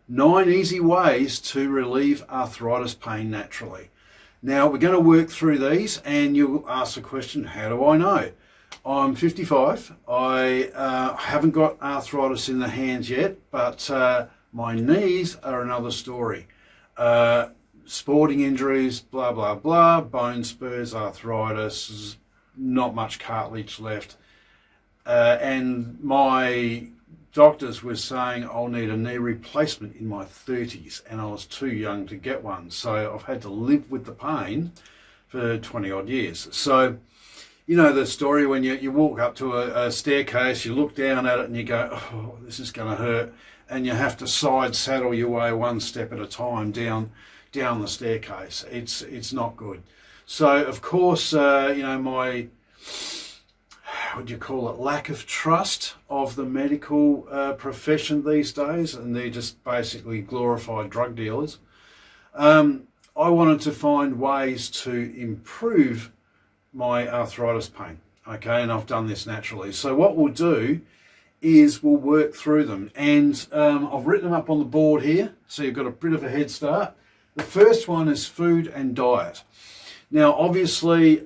9 easy ways to relieve arthritis pain naturally. Now we're going to work through these, and you'll ask the question, how do I know? I'm 55. I haven't got arthritis in the hands yet, but my knees are another story. Sporting injuries, blah, blah, blah, bone spurs, arthritis, not much cartilage left. And my doctors were saying I'll need a knee replacement in my 30s, and I was too young to get one. So I've had to live with the pain for 20 odd years. So, you know the story when you walk up to a staircase, you look down at it and you go, oh, this is going to hurt. And you have to side saddle your way one step at a time down the staircase. It's not good. So of course, my, what do you call it, lack of trust of the medical profession these days, and they're just basically glorified drug dealers. I wanted to find ways to improve my arthritis pain, okay, and I've done this naturally. So what we'll do is we'll work through them, and I've written them up on the board here, so you've got a bit of a head start. The first one is food and diet. Now obviously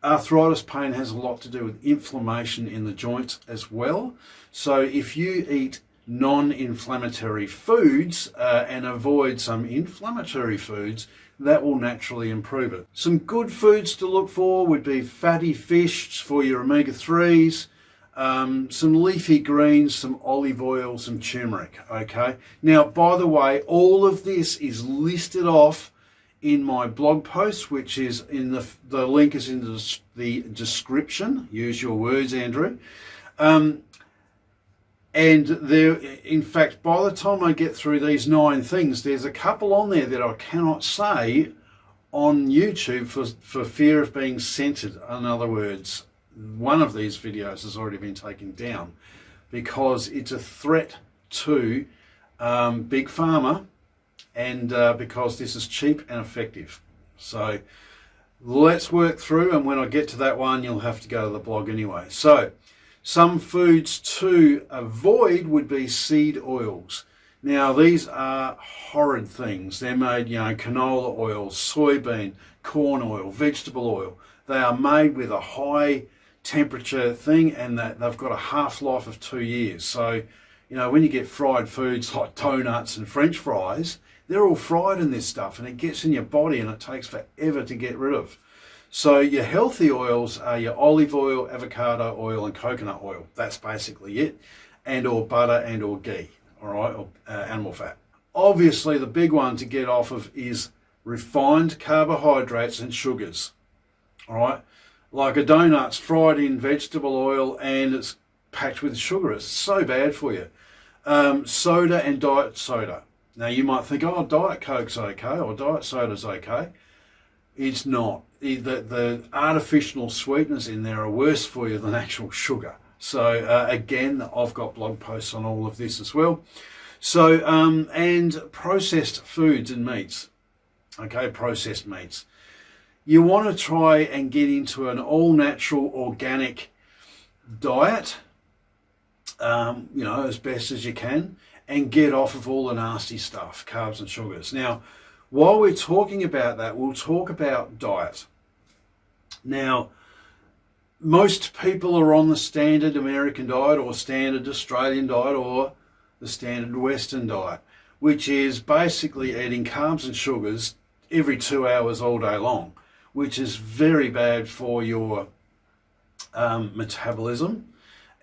arthritis pain has a lot to do with inflammation in the joints as well. So if you eat non-inflammatory foods and avoid some inflammatory foods, that will naturally improve it. Some good foods to look for would be fatty fish for your omega-3s, some leafy greens, some olive oil, some turmeric, okay? Now, by the way, all of this is listed off in my blog post, which is in the link is in the description. Use your words, Andrew. And there, in fact, by the time I get through these 9 things, there's a couple on there that I cannot say on YouTube for fear of being censored. In other words, one of these videos has already been taken down because it's a threat to Big Pharma, and because this is cheap and effective. So let's work through, and when I get to that one, you'll have to go to the blog anyway. So some foods to avoid would be seed oils. Now these are horrid things. They're made, canola oil, soybean, corn oil, vegetable oil. They are made with a high temperature thing, and that they've got a half-life of 2 years. So, when you get fried foods like donuts and French fries, they're all fried in this stuff, and it gets in your body and it takes forever to get rid of. So your healthy oils are your olive oil, avocado oil, and coconut oil. That's basically it, and or butter and or ghee, all right, or animal fat. Obviously, the big one to get off of is refined carbohydrates and sugars, all right. Like a donut's fried in vegetable oil and it's packed with sugar. It's so bad for you. Soda and diet soda. Now you might think, oh, Diet Coke's okay or diet soda's okay. It's not. The artificial sweeteners in there are worse for you than actual sugar. So again, I've got blog posts on all of this as well. So, and processed foods and meats. Okay, processed meats. You want to try and get into an all-natural, organic diet, as best as you can, and get off of all the nasty stuff, carbs and sugars. Now, while we're talking about that, we'll talk about diet. Now, most people are on the standard American diet or standard Australian diet or the standard Western diet, which is basically eating carbs and sugars every 2 hours all day long, which is very bad for your metabolism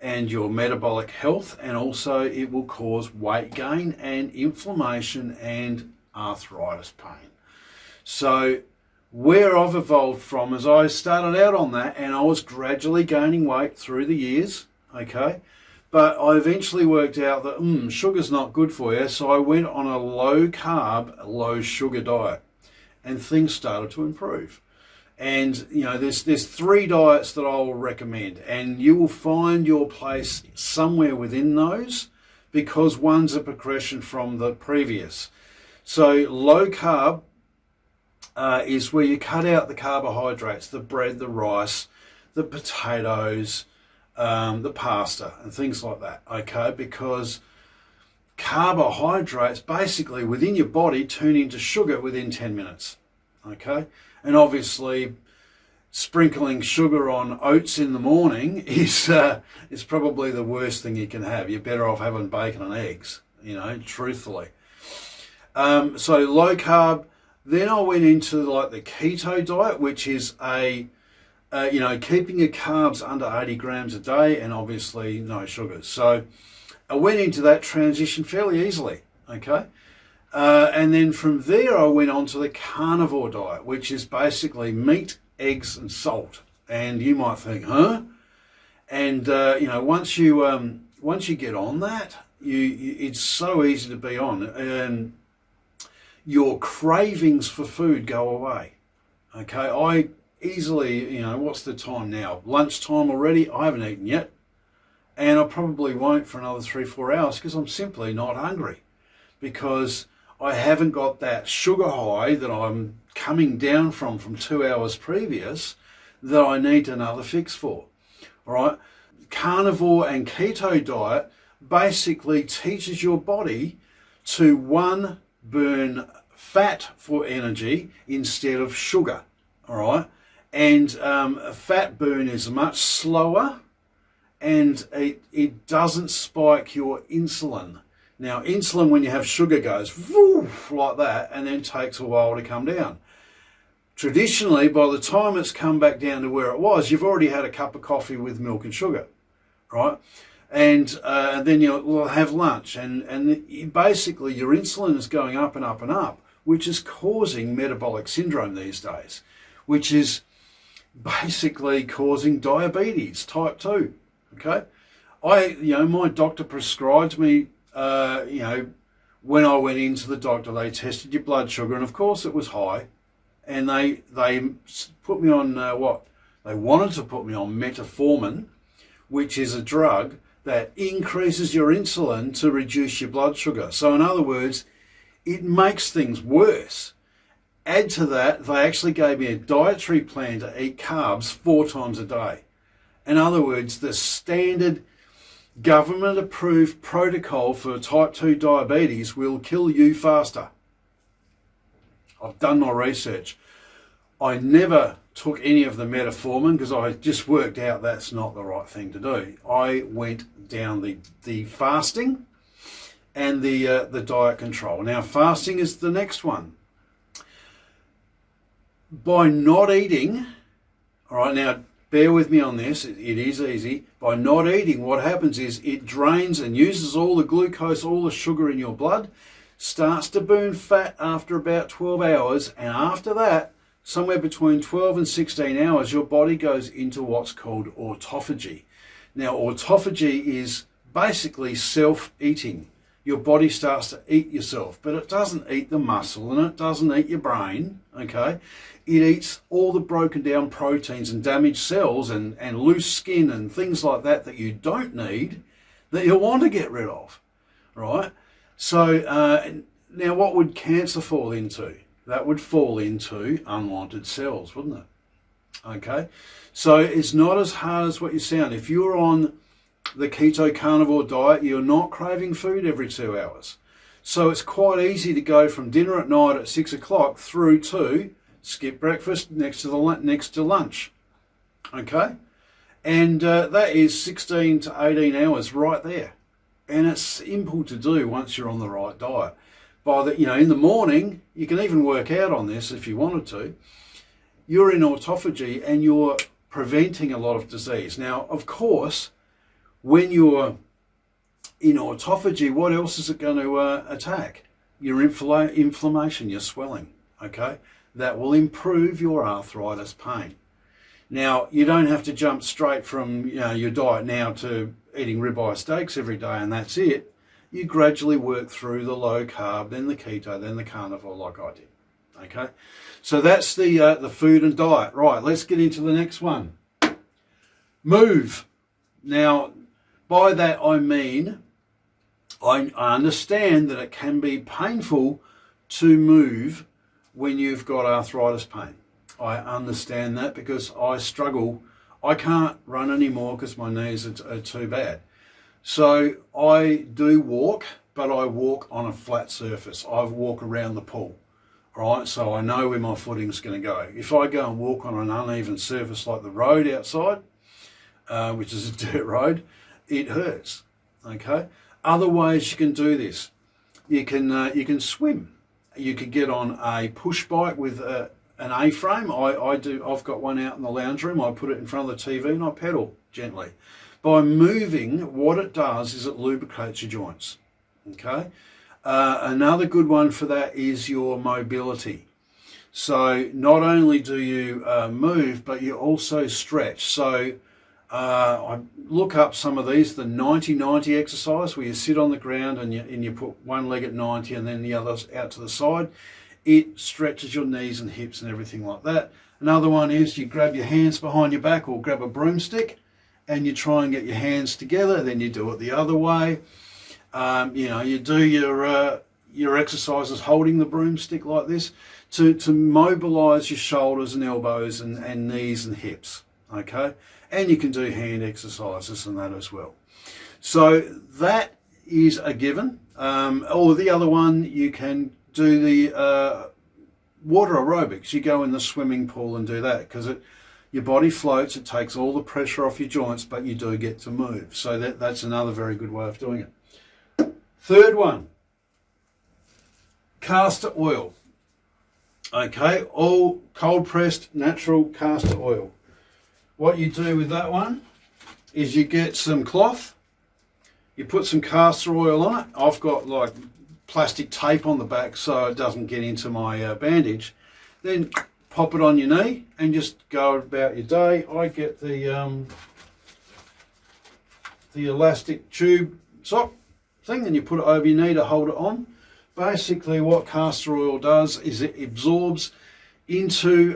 and your metabolic health, and also it will cause weight gain and inflammation and arthritis pain. So where I've evolved from is I started out on that, and I was gradually gaining weight through the years, okay, but I eventually worked out that sugar's not good for you, so I went on a low carb, low sugar diet, and things started to improve. And there's 3 diets that I'll recommend, and you will find your place somewhere within those, because one's a progression from the previous. So low carb is where you cut out the carbohydrates, the bread, the rice, the potatoes, the pasta and things like that, okay? Because carbohydrates basically within your body turn into sugar within 10 minutes. Okay, and obviously sprinkling sugar on oats in the morning is probably the worst thing you can have. You're better off having bacon and eggs, truthfully. So low carb. Then I went into like the keto diet, which is keeping your carbs under 80 grams a day and obviously no sugars. So I went into that transition fairly easily, okay? And then from there I went on to the carnivore diet, which is basically meat, eggs and salt. And you might think, huh? And, once you get on that, it's so easy to be on. And your cravings for food go away, okay? I easily, what's the time now? Lunchtime already. I haven't eaten yet. And I probably won't for another 3-4 hours because I'm simply not hungry, because I haven't got that sugar high that I'm coming down from 2 hours previous that I need another fix for. All right. Carnivore and keto diet basically teaches your body to burn fat for energy instead of sugar. All right. And fat burn is much slower, and it doesn't spike your insulin. Now, insulin, when you have sugar, goes woof, like that, and then takes a while to come down. Traditionally, by the time it's come back down to where it was, you've already had a cup of coffee with milk and sugar, right? And then you'll have lunch, and basically your insulin is going up and up and up, which is causing metabolic syndrome these days, which is basically causing diabetes type 2. Okay, my doctor prescribed me. When I went into the doctor, they tested your blood sugar, and of course it was high, and they put me on they wanted to put me on metformin, which is a drug that increases your insulin to reduce your blood sugar. So in other words, it makes things worse. Add to that, they actually gave me a dietary plan to eat carbs 4 times a day. In other words, the standard government-approved protocol for type 2 diabetes will kill you faster. I've done my research. I never took any of the metformin because I just worked out that's not the right thing to do. I went down the fasting and the diet control. Now, fasting is the next one. By not eating, all right, now bear with me on this, it is easy. By not eating, what happens is it drains and uses all the glucose, all the sugar in your blood, starts to burn fat after about 12 hours, and after that, somewhere between 12 and 16 hours, your body goes into what's called autophagy. Now, autophagy is basically self-eating. Your body starts to eat yourself, but it doesn't eat the muscle and it doesn't eat your brain, okay? It eats all the broken down proteins and damaged cells and loose skin and things like that you don't need, that you want to get rid of, right? So now what would cancer fall into? That would fall into unwanted cells, wouldn't it? Okay, so it's not as hard as what you sound. If you're on the keto carnivore diet, you're not craving food every 2 hours. So it's quite easy to go from dinner at night at 6 o'clock through to skip breakfast next to lunch. Okay, and that is 16 to 18 hours right there, and it's simple to do once you're on the right diet. In the morning, you can even work out on this if you wanted to. You're in autophagy and you're preventing a lot of disease. Now, of course, when you're in autophagy, what else is it going to attack? Your inflammation, your swelling, okay? That will improve your arthritis pain. Now, you don't have to jump straight from your diet now to eating ribeye steaks every day and that's it. You gradually work through the low carb, then the keto, then the carnivore like I did, okay? So that's the food and diet. Right, let's get into the next one. Move. Now, by that I mean, I understand that it can be painful to move when you've got arthritis pain. I understand that because I struggle. I can't run anymore because my knees are too bad. So I do walk but I walk on a flat surface. I walk around the pool, all right? So I know where my footing's going to go. If I go and walk on an uneven surface like the road outside, which is a dirt road, it hurts, okay? Other ways you can do this. You can swim. You could get on a push bike with an A-frame. I've got one out in the lounge room. I put it in front of the TV and I pedal gently. By moving, what it does is it lubricates your joints, okay? Another good one for that is your mobility. So not only do you move, but you also stretch. So I look up some of these, the 90-90 exercise, where you sit on the ground and you put one leg at 90 and then the other out to the side. It stretches your knees and hips and everything like that. Another one is you grab your hands behind your back or grab a broomstick and you try and get your hands together, then you do it the other way. You do your exercises holding the broomstick like this to mobilize your shoulders and elbows and knees and hips, okay? And you can do hand exercises and that as well. So that is a given. Or the other one, you can do the water aerobics. You go in the swimming pool and do that because your body floats, it takes all the pressure off your joints, but you do get to move. So that's another very good way of doing it. Third one, castor oil. Okay, all cold pressed natural castor oil. What you do with that one is you get some cloth, you put some castor oil on it. I've got like plastic tape on the back so it doesn't get into my bandage. Then pop it on your knee and just go about your day. I get the elastic tube sock thing and you put it over your knee to hold it on. Basically what castor oil does is it absorbs into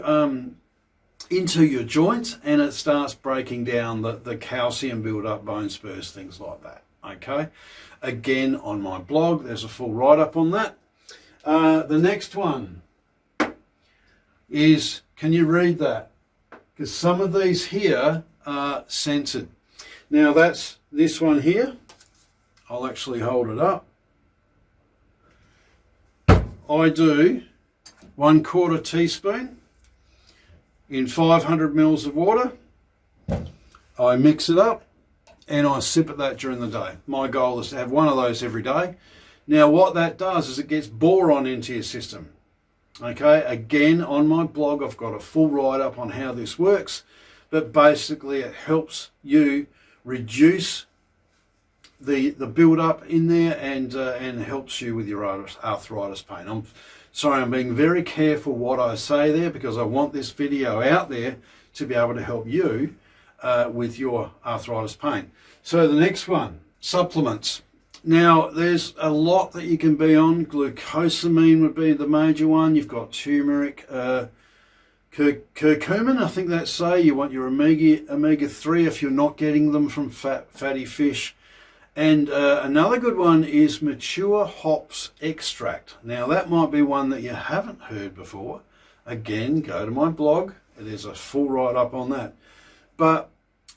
your joints and it starts breaking down the calcium build up, bone spurs, things like that. Okay, again on my blog there's a full write-up on that. The next one is, can you read that? Because some of these here are censored. Now that's this one here. I'll actually hold it up. I do 1/4 teaspoon in 500 mils of water. I mix it up and I sip at that during the day. My goal is to have one of those every day. Now what that does is it gets boron into your system. Okay, again on my blog I've got a full write-up on how this works, but basically it helps you reduce the build-up in there and helps you with your arthritis pain. I'm sorry, I'm being very careful what I say there because I want this video out there to be able to help you with your arthritis pain. So the next one, supplements. Now there's a lot that you can be on. Glucosamine would be the major one. You've got turmeric, curcumin, I think that's say. You want your omega-3 if you're not getting them from fatty fish. And another good one is mature hops extract. Now that might be one that you haven't heard before. Again, go to my blog. There's a full write-up on that. But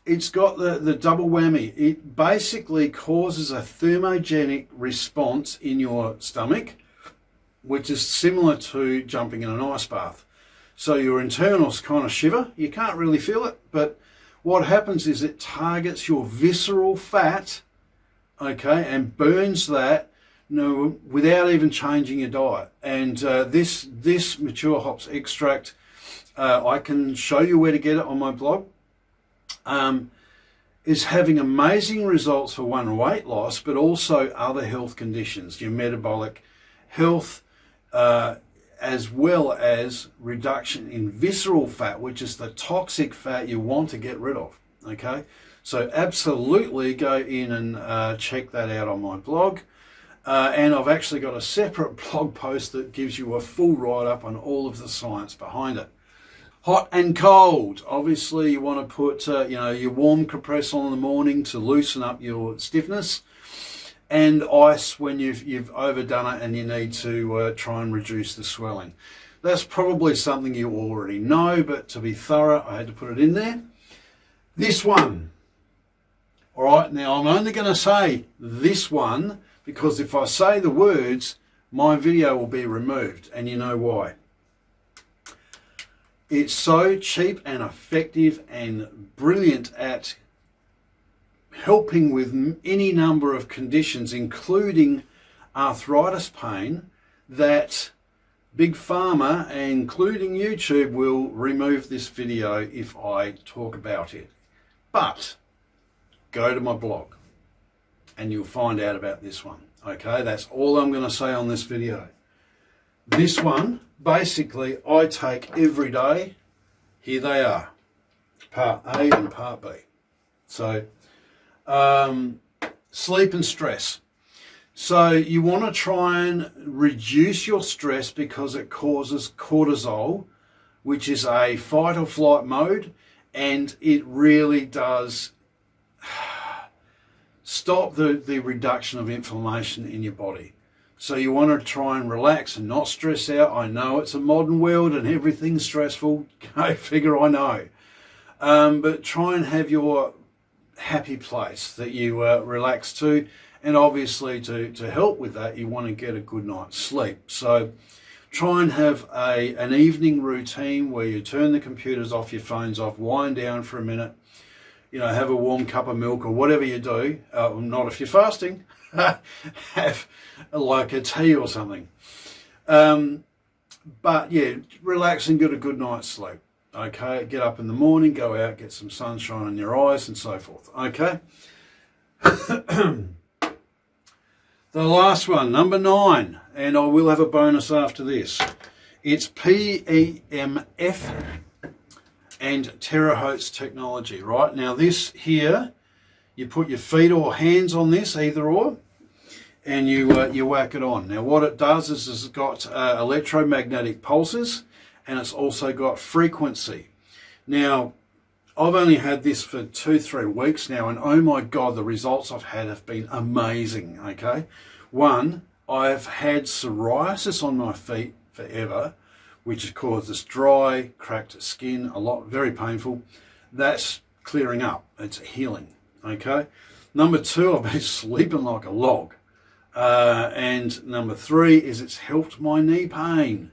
it's got the double whammy. It basically causes a thermogenic response in your stomach, which is similar to jumping in an ice bath. So your internals kind of shiver. You can't really feel it, but what happens is it targets your visceral fat, okay, and burns that, without even changing your diet. And this mature hops extract, I can show you where to get it on my blog, is having amazing results for one, weight loss, but also other health conditions, your metabolic health, as well as reduction in visceral fat, which is the toxic fat you want to get rid of. Okay, so absolutely go in and check that out on my blog. And I've actually got a separate blog post that gives you a full write-up on all of the science behind it. Hot and cold. Obviously you want to put your warm compress on in the morning to loosen up your stiffness, and ice when you've overdone it and you need to try and reduce the swelling. That's probably something you already know, but to be thorough I had to put it in there. This one. All right, now I'm only going to say this one because if I say the words, my video will be removed, and you know why. It's so cheap and effective and brilliant at helping with any number of conditions, including arthritis pain, that Big Pharma, including YouTube, will remove this video if I talk about it. But go to my blog and you'll find out about this one. Okay, that's all I'm going to say on this video. This one, basically, I take every day. Here they are, part A and part B. So, sleep and stress. So you want to try and reduce your stress because it causes cortisol, which is a fight or flight mode, and it really does stop the reduction of inflammation in your body. So you want to try and relax and not stress out. I know it's a modern world and everything's stressful. Go figure, I know. But try and have your happy place that you relax to. And obviously to help with that, you want to get a good night's sleep. So try and have an evening routine where you turn the computers off, your phones off, wind down for a minute, you know, have a warm cup of milk or whatever you do. Not if you're fasting. Have like a tea or something. But yeah, relax and get a good night's sleep. Okay, get up in the morning, go out, get some sunshine in your eyes and so forth. Okay. The last one, number 9, and I will have a bonus after this. It's PEMF and Terahertz technology, right? Now this here, you put your feet or hands on this, either or, and you whack it on. Now what it does is it's got electromagnetic pulses, and it's also got frequency. Now, I've only had this for 2-3 weeks now, and oh my God, the results I've had have been amazing, okay? One, I've had psoriasis on my feet forever, which has caused this dry, cracked skin, very painful. That's clearing up, it's healing, okay? Number 2, I've been sleeping like a log. And number 3 is it's helped my knee pain.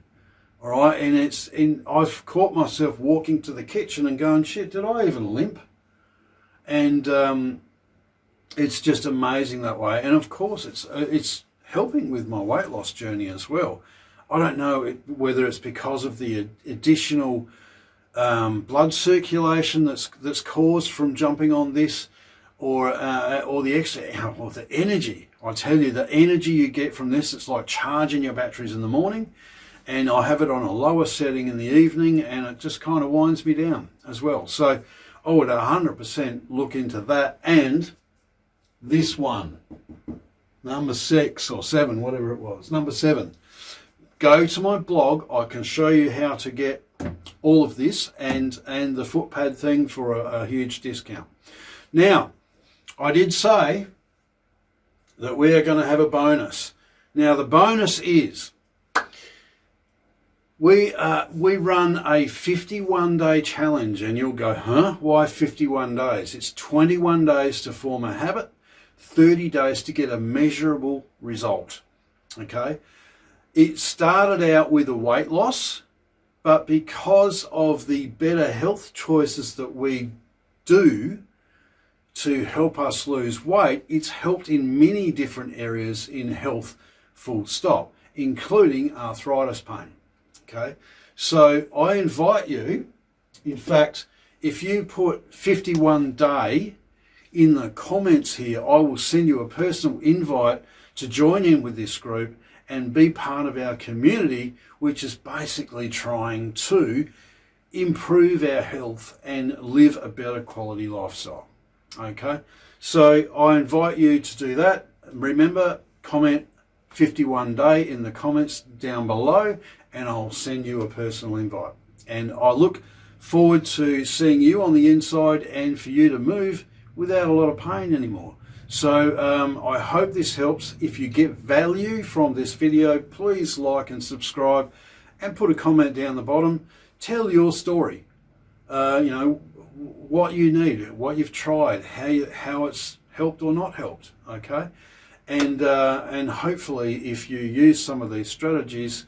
All right, and I've caught myself walking to the kitchen and going, shit, did I even limp? And it's just amazing that way. And of course, it's helping with my weight loss journey as well. I don't know whether it's because of the additional blood circulation that's caused from jumping on this, or the extra, or the energy. I tell you, the energy you get from this, it's like charging your batteries in the morning. And I have it on a lower setting in the evening, and it just kind of winds me down as well. So I would 100% look into that. And this one, number 6 or 7, whatever it was, number 7. Go to my blog. I can show you how to get all of this and the foot pad thing for a huge discount. Now, I did say that we are going to have a bonus. Now, the bonus is, we run a 51-day challenge, and you'll go, huh? Why 51 days? It's 21 days to form a habit, 30 days to get a measurable result, okay? It started out with a weight loss, but because of the better health choices that we do to help us lose weight, it's helped in many different areas in health, full stop, including arthritis pain. Okay, so I invite you, in fact, if you put 51 day in the comments here, I will send you a personal invite to join in with this group and be part of our community, which is basically trying to improve our health and live a better quality lifestyle. Okay, so I invite you to do that. Remember, comment 51 day in the comments down below, and I'll send you a personal invite. And I look forward to seeing you on the inside and for you to move without a lot of pain anymore. So I hope this helps. If you get value from this video, please like and subscribe and put a comment down the bottom. Tell your story, you know, what you need, what you've tried, how it's helped or not helped, okay? and hopefully if you use some of these strategies,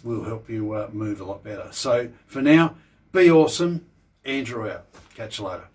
will help you move a lot better. So for now, be awesome. Andrew out. Catch you later.